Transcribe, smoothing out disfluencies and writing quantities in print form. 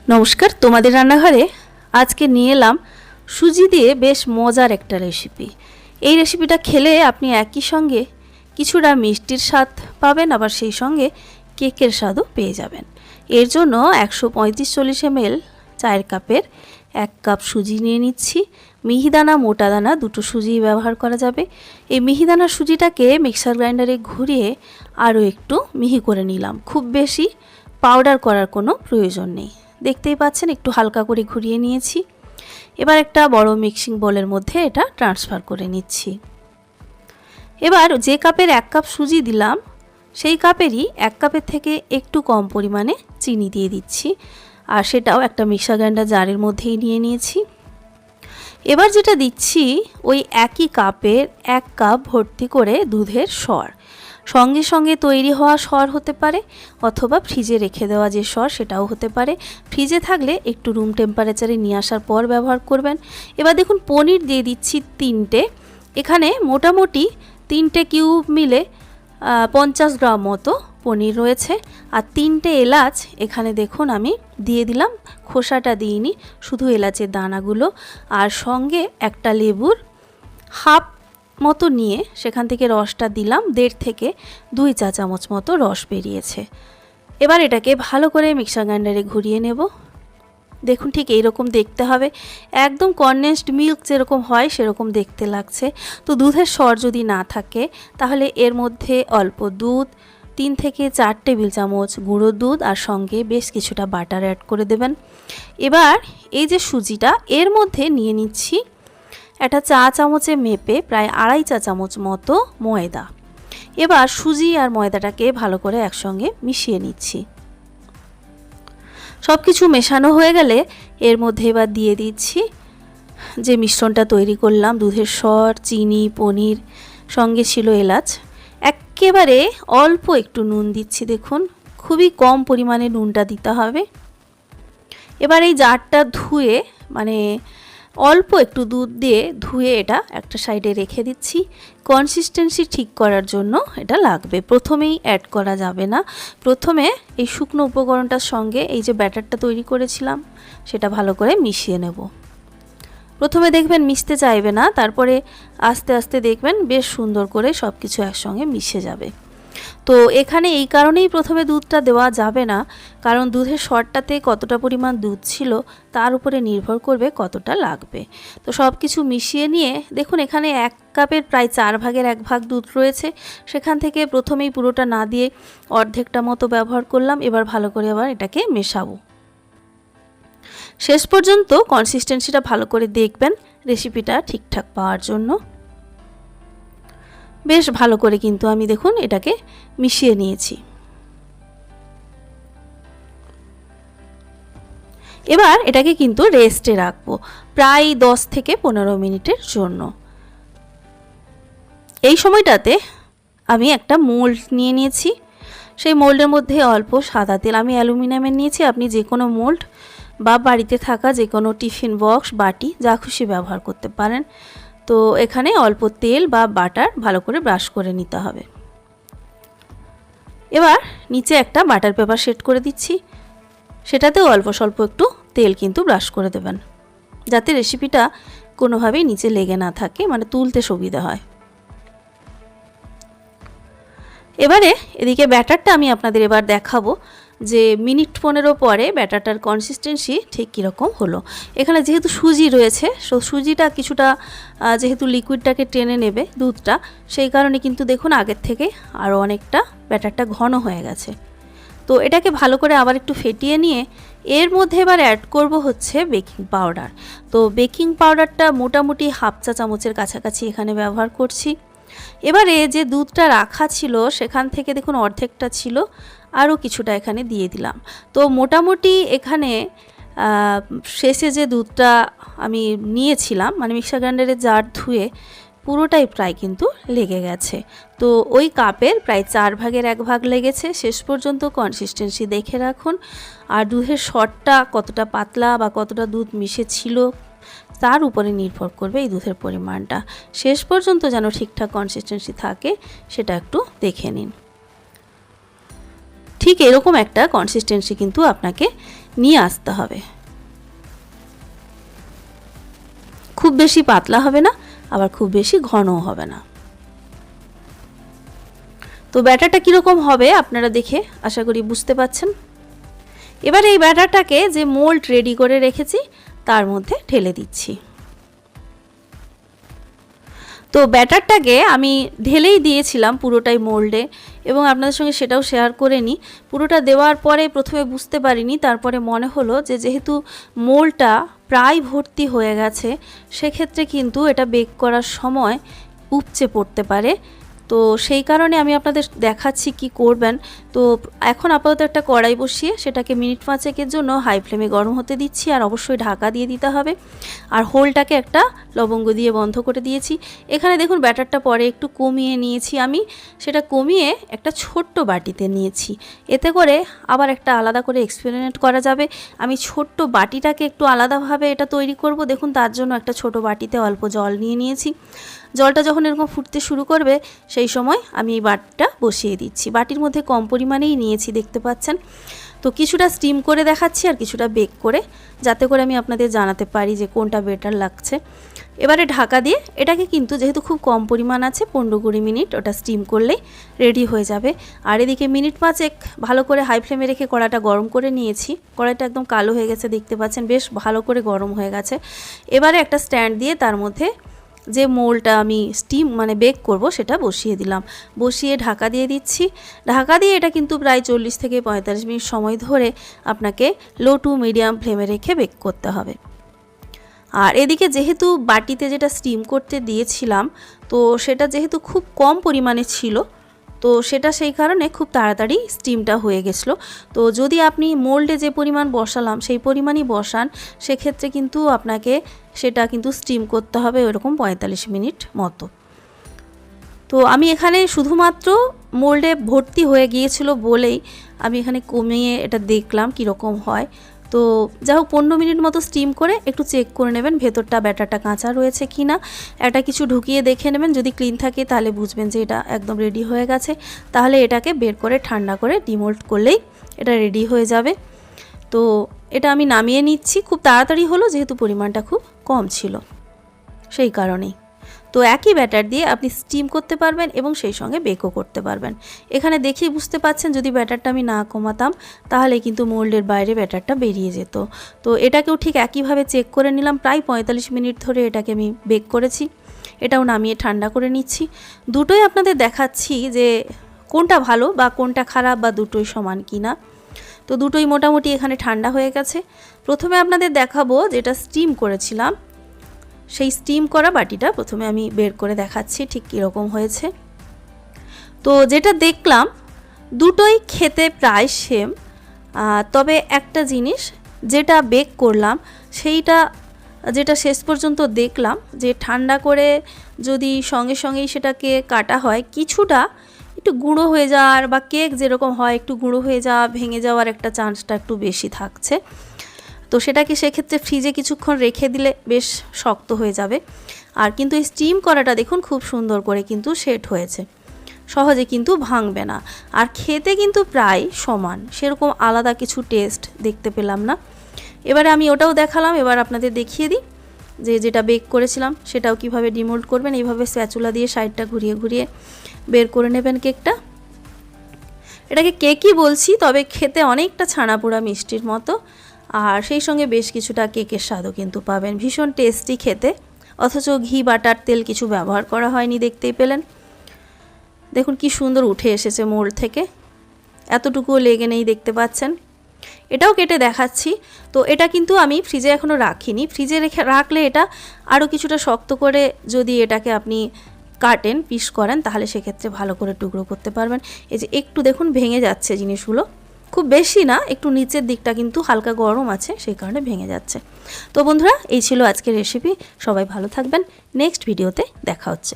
নমস্কার, তোমাদের রান্নাঘরে আজকে নিয়ে এলাম সুজি দিয়ে বেশ মজার একটা রেসিপি। এই রেসিপিটা খেলে আপনি একই সঙ্গে কিছুটা মিষ্টির স্বাদ পাবেন, আবার সেই সঙ্গে কেকের স্বাদও পেয়ে যাবেন। এর জন্য 135-40 ml চায়ের কাপের 1 কাপ সুজি নিয়ে নিচ্ছি। মিহিদানা মোটা দানা দুটো সুজি ব্যবহার করা যাবে। এই মিহিদানা সুজিটাকে মিক্সার গ্রাইন্ডারে ঘুরিয়ে আরও একটু মিহি করে নিলাম। খুব বেশি পাউডার করার কোনো প্রয়োজন নেই। দেখতেই পাচ্ছেন একটু হালকা করে ঘুরিয়ে নিয়েছি। এবার একটা বড় মিক্সিং বোলের মধ্যে এটা ট্রান্সফার করে নিচ্ছি। এবার যে কাপের 1 কাপ সুজি দিলাম সেই কাপেরই 1 কাপের থেকে একটু কম পরিমাণে চিনি দিয়ে দিচ্ছি, আর সেটাও একটা মিক্সার গ্রাইন্ডার জারের মধ্যেই নিয়ে নিয়েছি। এবার যেটা দিচ্ছি ওই একই কাপের 1 কাপ ভর্তি করে দুধের সর। সঙ্গে সঙ্গে তৈরি হওয়া সর হতে পারে, অথবা ফ্রিজে রেখে দেওয়া যে সর সেটাও হতে পারে। ফ্রিজে থাকলে একটু রুম টেম্পারেচারে নিয়ে আসার পর ব্যবহার করবেন। এবার দেখুন পনির দিয়ে দিচ্ছি 3টে। এখানে মোটামুটি 3টে কিউব মিলে 50 গ্রাম মতো পনির রয়েছে। আর 3টে এলাচ এখানে দেখুন আমি দিয়ে দিলাম, খোসাটা দিইনি, শুধু এলাচের দানাগুলো। আর সঙ্গে একটা লেবুর হাফ মতো নিয়ে সেখান থেকে রসটা দিলাম, 1.5 থেকে 2 চা চামচ মতো রস বেরিয়েছে। এবার এটাকে ভালো করে মিক্সার গ্রাইন্ডারে ঘুরিয়ে নেব। দেখুন ঠিক এইরকম দেখতে হবে, একদম কনডেন্সড মিল্ক যেরকম হয় সেরকম দেখতে লাগছে। তো দুধের সর যদি না থাকে তাহলে এর মধ্যে অল্প দুধ, 3 থেকে 4 টেবিল চামচ গুঁড়ো দুধ আর সঙ্গে বেশ কিছুটা বাটার অ্যাড করে দেবেন। এবার এই যে সুজিটা এর মধ্যে নিয়ে নিচ্ছি একটা চা চামচে মেপে প্রায় 2.5 চা চামচ মতো ময়দা। এবার সুজি আর ময়দাটাকে ভালো করে একসঙ্গে মিশিয়ে নিচ্ছি। সব কিছু মেশানো হয়ে গেলে এর মধ্যে এবার দিয়ে দিচ্ছি যে মিশ্রণটা তৈরি করলাম, দুধের সর, চিনি, পনির, সঙ্গে ছিল এলাচ। একেবারে অল্প একটু নুন দিচ্ছি, দেখুন খুবই কম পরিমাণে নুনটা দিতে হবে। এবার এই জারটা ধুয়ে মানে অল্প একটু দুধ দিয়ে ধুয়ে এটা একটা সাইডে রেখে দিচ্ছি। কনসিস্টেন্সি ঠিক করার জন্য এটা লাগবে, প্রথমেই অ্যাড করা যাবে না। প্রথমে এই শুকনো উপকরণটার সঙ্গে এই যে ব্যাটারটা তৈরি করেছিলাম সেটা ভালো করে মিশিয়ে নেব। প্রথমে দেখবেন মিশতে চাইবে না, তারপরে আস্তে আস্তে দেখবেন বেশ সুন্দর করে সব কিছু একসঙ্গে মিশে যাবে। তো এখানে এই কারণেই প্রথমে দুধটা দেওয়া যাবে না, কারণ দুধের সরটাতে কতটা পরিমাণ দুধ ছিল তার উপরে নির্ভর করবে কতটা লাগবে। তো সব কিছু মিশিয়ে নিয়ে দেখুন এখানে 1 কাপের প্রায় 4 ভাগের 1 ভাগ দুধ রয়েছে, সেখান থেকে প্রথমেই পুরোটা না দিয়ে অর্ধেকটা মতো ব্যবহার করলাম। এবার ভালো করে আবার এটাকে মেশাবো। শেষ পর্যন্ত কনসিস্টেন্সিটা ভালো করে দেখবেন রেসিপিটা ঠিকঠাক পাওয়ার জন্য। বেশ ভালো করে কিন্তু আমি দেখুন এটাকে মিশিয়ে নিয়েছি। এবার এটাকে কিন্তু রেস্টে রাখবো প্রায় 10 থেকে 15 মিনিটের জন্য। এই সময়টাতে আমি একটা মোল্ড নিয়ে নিয়েছি, সেই মোল্ডের মধ্যে অল্প সাদা তেল, আমি অ্যালুমিনিয়ামের নিয়েছি, আপনি যে কোনো মোল্ড বা বাড়িতে থাকা যে কোনো টিফিন বক্স, বাটি যা খুশি ব্যবহার করতে পারেন। তো এখানে অল্প তেল বা বাটার ভালো করে ব্রাশ করে নিতে হবে। এবার নিচে একটা বাটার পেপার সেট করে দিচ্ছি, সেটাতেও অল্প স্বল্প একটু তেল কিন্তু ব্রাশ করে দেবেন, যাতে রেসিপিটা কোনোভাবেই নিচে লেগে না থাকে, মানে তুলতে সুবিধা হয়। এবারে এদিকে ব্যাটারটা আমি আপনাদের এবার দেখাবো যে মিনিট 15 পরে ব্যাটারটার কনসিস্টেন্সি ঠিক কীরকম হলো। এখানে যেহেতু সুজি রয়েছে, সুজিটা কিছুটা যেহেতু লিকুইডটাকে টেনে নেবে দুধটা, সেই কারণে কিন্তু দেখুন আগের থেকে আরও অনেকটা ব্যাটারটা ঘন হয়ে গেছে। তো এটাকে ভালো করে আবার একটু ফেটিয়ে নিয়ে এর মধ্যে এবার অ্যাড করব হচ্ছে বেকিং পাউডার। তো বেকিং পাউডারটা মোটামুটি 1/2 চা চামচের কাছাকাছি এখানে ব্যবহার করছি। এবারে যে দুধটা রাখা ছিল সেখান থেকে দেখুন অর্ধেকটা ছিল, আরও কিছুটা এখানে দিয়ে দিলাম। তো মোটামুটি এখানে শেষে যে দুধটা আমি নিয়েছিলাম, মানে মিক্সার গ্রাইন্ডারে জার ধুয়ে পুরোটাই প্রায় কিন্তু লেগে গেছে। তো ওই কাপের প্রায় 4 ভাগের 1 ভাগ লেগেছে। শেষ পর্যন্ত কনসিস্টেন্সি দেখে রাখুন, আর দুধের সরটা কতটা পাতলা বা কতটা দুধ মিশে ছিল তার উপরে নির্ভর করবে এই দুধের পরিমাণটা। শেষ পর্যন্ত যেন ঠিকঠাক কনসিস্টেন্সি থাকে সেটা একটু দেখে নিন। ঠিক এরকম একটা কনসিস্টেন্সি কিন্তু আপনাকে নিয়ে আসতে হবে। খুব বেশি পাতলা হবে না, আবার খুব বেশি ঘনও হবে না। তো ব্যাটারটা কীরকম হবে আপনারা দেখে আশা করি বুঝতে পাচ্ছেন। এবার এই ব্যাটারটাকে যে মোল্ড রেডি করে রেখেছি তার মধ্যে ঢেলে দিচ্ছি। তো ব্যাটারটাকে আমি ঢেলেই দিয়েছিলাম পুরোটাই মোল্ডে, এবং আপনাদের সঙ্গে সেটাও শেয়ার করে নিই। পুরোটা দেওয়ার পরে প্রথমে বুঝতে পারিনি, তারপরে মনে হলো যে যেহেতু মোল্ডটা প্রায় ভর্তি হয়ে গেছে, সেক্ষেত্রে কিন্তু এটা বেক করার সময় উপচে পড়তে পারে। তো সেই কারণে আমি আপনাদের দেখাচ্ছি কি করবেন। তো এখন আপাতত একটা কড়াই বসিয়ে সেটাকে মিনিট 5 জন্য হাই ফ্লেমে গরম হতে দিচ্ছি, আর অবশ্যই ঢাকা দিয়ে দিতে হবে। আর হোলটাকে একটা লবঙ্গ দিয়ে বন্ধ করে দিয়েছি। এখানে দেখুন ব্যাটারটা পরে একটু কমিয়ে নিয়েছি আমি, সেটা কমিয়ে একটা ছোট্ট বাটিতে নিয়েছি। এতে করে আবার একটা আলাদা করে এক্সপেরিমেন্ট করা যাবে। আমি ছোট্ট বাটিটাকে একটু আলাদাভাবে এটা তৈরি করব। দেখুন তার জন্য একটা ছোট বাটিতে অল্প জল নিয়ে নিয়েছি। জলটা যখন এরকম ফুটতে শুরু করবে সেই সময় আমি এই বাটিটা বসিয়ে দিচ্ছি। বাটির মধ্যে কম পরিমাণেই নিয়েছি দেখতে পাচ্ছেন। তো কিছুটা স্টিম করে দেখাচ্ছি আর কিছুটা বেক করে, যাতে করে আমি আপনাদের জানাতে পারি যে কোনটা বেটার লাগছে। এবারে ঢাকা দিয়ে এটাকে কিন্তু যেহেতু খুব কম পরিমাণ আছে 15-20 মিনিট ওটা স্টিম করলেই রেডি হয়ে যাবে। আর এদিকে মিনিট 5 ভালো করে হাই ফ্লেমে রেখে কড়াটা গরম করে নিয়েছি। কড়াইটা একদম কালো হয়ে গেছে দেখতে পাচ্ছেন, বেশ ভালো করে গরম হয়ে গেছে। এবারে একটা স্ট্যান্ড দিয়ে তার মধ্যে যে মোলটা আমি স্টিম বেক করব সেটা বসিয়ে দিলাম। বসিয়ে ঢাকা দিয়ে দিচ্ছি। ঢাকা দিয়ে এটা কিন্তু প্রায় 40-45 মিনিট সময় ধরে আপনাকে লো টু মিডিয়াম ফ্লেমে রেখে বেক করতে হবে। আর এদিকে যেহেতু বাটিতে যেটা স্টিম করতে দিয়েছিলাম, তো সেটা যেহেতু খুব কম পরিমাণে ছিল, তো সেটা সেই কারণে খুব তাড়াতাড়ি স্টিমটা হয়ে গেছিলো। তো যদি আপনি মোল্ডে যে পরিমাণ বসালাম সেই পরিমাণই বসান, সেক্ষেত্রে কিন্তু আপনাকে সেটা কিন্তু স্টিম করতে হবে ওরকম 45 মিনিট মতো। তো আমি এখানে শুধুমাত্র মোল্ডে ভর্তি হয়ে গিয়েছিল বলেই আমি এখানে কমিয়ে এটা দেখলাম কীরকম হয়। তো যাই হোক 15 মিনিট মতো স্টিম করে একটু চেক করে নেবেন ভেতরটা ব্যাটারটা কাঁচা রয়েছে কি না। এটা কিছু ঢুকিয়ে দেখে নেবেন, যদি ক্লিন থাকে তাহলে বুঝবেন যে এটা একদম রেডি হয়ে গেছে। তাহলে এটাকে বের করে ঠান্ডা করে ডিমোল্ড করলেই এটা রেডি হয়ে যাবে। তো এটা আমি নামিয়ে নিচ্ছি। খুব তাড়াতাড়ি হলো যেহেতু পরিমাণটা খুব কম ছিল সেই কারণেই। তো একই ব্যাটার দিয়ে আপনি স্টিম করতে পারবেন এবং সেই সঙ্গে বেকও করতে পারবেন। এখানে দেখেই বুঝতে পাচ্ছেন যদি ব্যাটারটা আমি না কমাতাম তাহলে কিন্তু মোল্ডের বাইরে ব্যাটারটা বেরিয়ে যেত। তো এটাকেও ঠিক একইভাবে চেক করে নিলাম। প্রায় 45 মিনিট ধরে এটাকে আমি বেক করেছি। এটাও নামিয়ে ঠান্ডা করে নিচ্ছি। দুটোই আপনাদের দেখাচ্ছি যে কোনটা ভালো বা কোনটা খারাপ বা দুটোই সমান কিনা। তো দুটোই মোটামুটি এখানে ঠান্ডা হয়ে গেছে। প্রথমে আপনাদের দেখাবো যেটা স্টিম করেছিলাম, সেই স্টিম করা বাটিটা প্রথমে আমি বের করে দেখাচ্ছি ঠিক কীরকম হয়েছে। তো যেটা দেখলাম দুটোই খেতে প্রায় সেম, তবে একটা জিনিস যেটা বেক করলাম সেইটা যেটা শেষ পর্যন্ত দেখলাম যে ঠান্ডা করে যদি সঙ্গে সঙ্গেই সেটাকে কাটা হয় কিছুটা একটু গুঁড়ো হয়ে যাওয়ার, বা কেক যেরকম হয় একটু গুঁড়ো হয়ে যাওয়া ভেঙে যাওয়ার একটা চান্সটা একটু বেশি থাকছে। তো সেটাকে সেক্ষেত্রে ফ্রিজে কিছুক্ষণ রেখে দিলে বেশ শক্ত হয়ে যাবে। আর কিন্তু এই স্টিম করাটা দেখুন খুব সুন্দর করে কিন্তু সেট হয়েছে, সহজে কিন্তু ভাঙবে না। আর খেতে কিন্তু প্রায় সমান, সেরকম আলাদা কিছু টেস্ট দেখতে পেলাম না। এবারে আমি ওটাও দেখালাম, এবার আপনাদের দেখিয়ে দিই যে যেটা বেক করেছিলাম সেটাও কিভাবে ডিমোল্ড করবেন। এইভাবে স্প্যাচুলা দিয়ে সাইডটা ঘুরিয়ে ঘুরিয়ে বের করে নেবেন কেকটা। এটাকে কেকই বলছি, তবে খেতে অনেকটা ছানা পোড়া মিষ্টির মতো, আর সেই সঙ্গে বেশ কিছুটা কেকের স্বাদও কিন্তু পাবেন। ভীষণ টেস্টি খেতে, অথচ ঘি বাটার তেল কিছু ব্যবহার করা হয়নি, দেখতেই পেলেন। দেখুন কি সুন্দর উঠে এসেছে মোল্ড থেকে, এতটুকুও লেগে নেই দেখতে পাচ্ছেন। এটাও কেটে দেখাচ্ছি। তো এটা কিন্তু আমি ফ্রিজে এখনও রাখিনি, ফ্রিজে রাখলে এটা আরও কিছুটা শক্ত করে যদি এটাকে আপনি কাটেন পিস করেন তাহলে সেক্ষেত্রে ভালো করে টুকরো করতে পারবেন। এই যে একটু দেখুন ভেঙে যাচ্ছে জিনিসগুলো, খুব বেশি না, একটু নিচের দিকটা কিন্তু হালকা গরম আছে সেই কারণে ভেঙে যাচ্ছে। তো বন্ধুরা এই ছিল আজকের রেসিপি। সবাই ভালো থাকবেন, নেক্সট ভিডিওতে দেখা হচ্ছে।